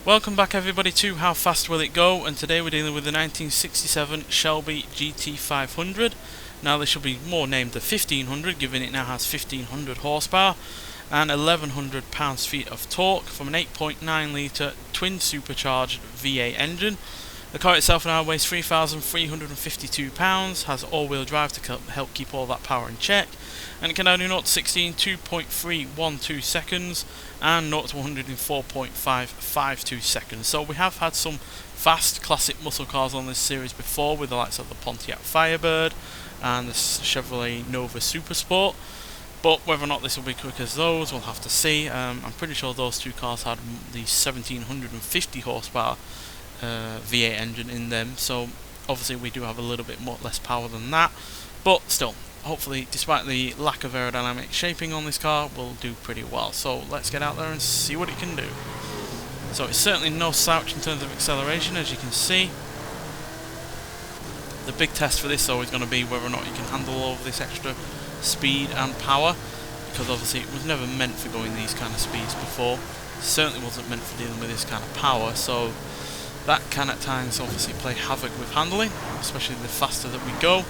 Welcome back everybody to How Fast Will It Go, and today we're dealing with the 1967 Shelby GT500. Now this should be more named the 1500, given it now has 1500 horsepower and 1100 pounds-feet of torque from an 8.9 litre twin supercharged V8 engine. The car itself now weighs 3,352 pounds, has all-wheel drive to help keep all that power in check, and it can only 0 to 60 in 2.312 seconds and 0 to 100 in 4.552 seconds. So we have had some fast classic muscle cars on this series before, with the likes of the Pontiac Firebird and the Chevrolet Nova Super Sport. But whether or not this will be quick as those, we'll have to see. I'm pretty sure those two cars had the 1750 horsepower V8 engine in them, so obviously we do have a little bit less power than that, but still, hopefully, despite the lack of aerodynamic shaping on this car, we'll do pretty well. So let's get out there and see what it can do. So it's certainly no slouch in terms of acceleration, as you can see. The big test for this though is going to be whether or not you can handle all of this extra speed and power, because obviously it was never meant for going these kind of speeds before. It certainly wasn't meant for dealing with this kind of power, so that can at times obviously play havoc with handling, especially the faster that we go.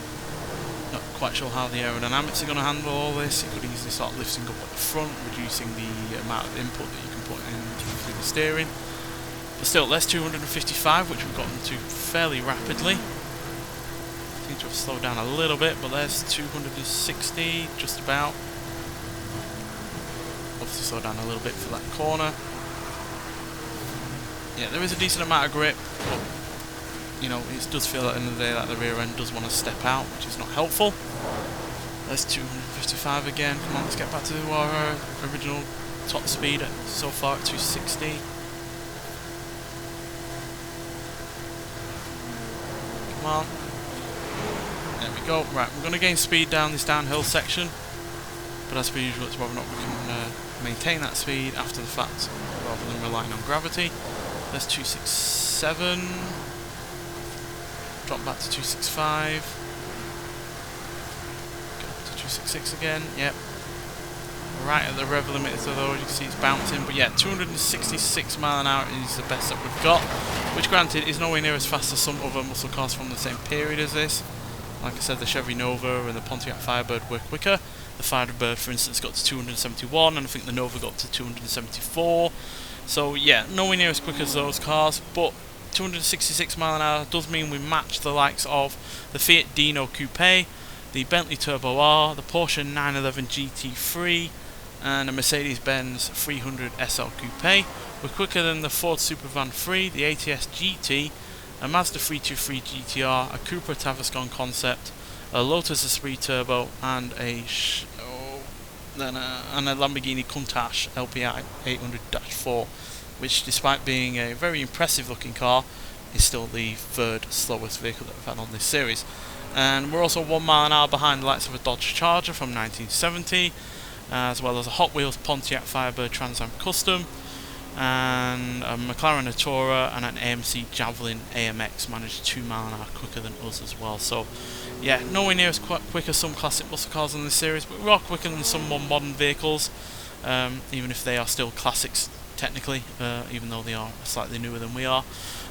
Not quite sure how the aerodynamics are going to handle all this. It could easily start lifting up at the front, reducing the amount of input that you can put in through the steering. But still, there's 255, which we've gotten to fairly rapidly. Seems to have slowed down a little bit, but there's 260, just about. Obviously slowed down a little bit for that corner. Yeah, there is a decent amount of grip, but you know, it does feel at the end of the day like the rear end does want to step out, which is not helpful. There's 255 again. Come on, let's get back to our original top speed so far at 260. Come on. There we go. Right, we're going to gain speed down this downhill section, but as per usual, it's whether or not we can maintain that speed after the fact, rather than relying on gravity. There's 267. Drop back to 265. Go up to 266 again. Yep. Right at the rev limiter though, as you can see it's bouncing. But yeah, 266 mile an hour is the best that we've got, which granted is nowhere near as fast as some other muscle cars from the same period as this. Like I said, the Chevy Nova and the Pontiac Firebird were quicker. The Firebird, for instance, got to 271, and I think the Nova got to 274. So yeah, nowhere near as quick as those cars, but 266 mile an hour does mean we match the likes of the Fiat Dino Coupe, the Bentley Turbo R, the Porsche 911 GT3, and a Mercedes-Benz 300 SL Coupe. We're quicker than the Ford Supervan 3, the ATS GT, a Mazda 323 GTR, a Cupra Tavascan Concept, a Lotus Esprit Turbo, and a Lamborghini Countach LPI 800-4, which, despite being a very impressive looking car, is still the third slowest vehicle that we've had on this series. And we're also 1 mile an hour behind the likes of a Dodge Charger from 1970, as well as a Hot Wheels Pontiac Firebird Trans Am Custom, and a McLaren Artura and an AMC Javelin AMX managed 2 mile an hour quicker than us as well. So yeah, nowhere near as quick as some classic muscle cars in this series, but we are quicker than some more modern vehicles, even if they are still classics technically, even though they are slightly newer than we are.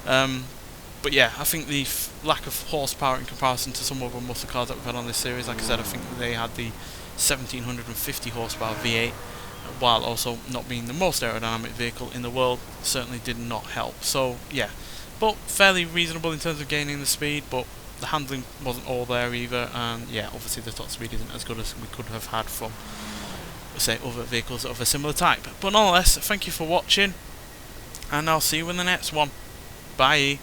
But yeah, I think the lack of horsepower in comparison to some other muscle cars that we've had on this series, like I said, I think they had the 1750 horsepower V8, while also not being the most aerodynamic vehicle in the world, certainly did not help. So yeah, but fairly reasonable in terms of gaining the speed, but the handling wasn't all there either, and yeah, obviously the top speed isn't as good as we could have had from, say, other vehicles of a similar type. But nonetheless, thank you for watching, and I'll see you in the next one. Bye.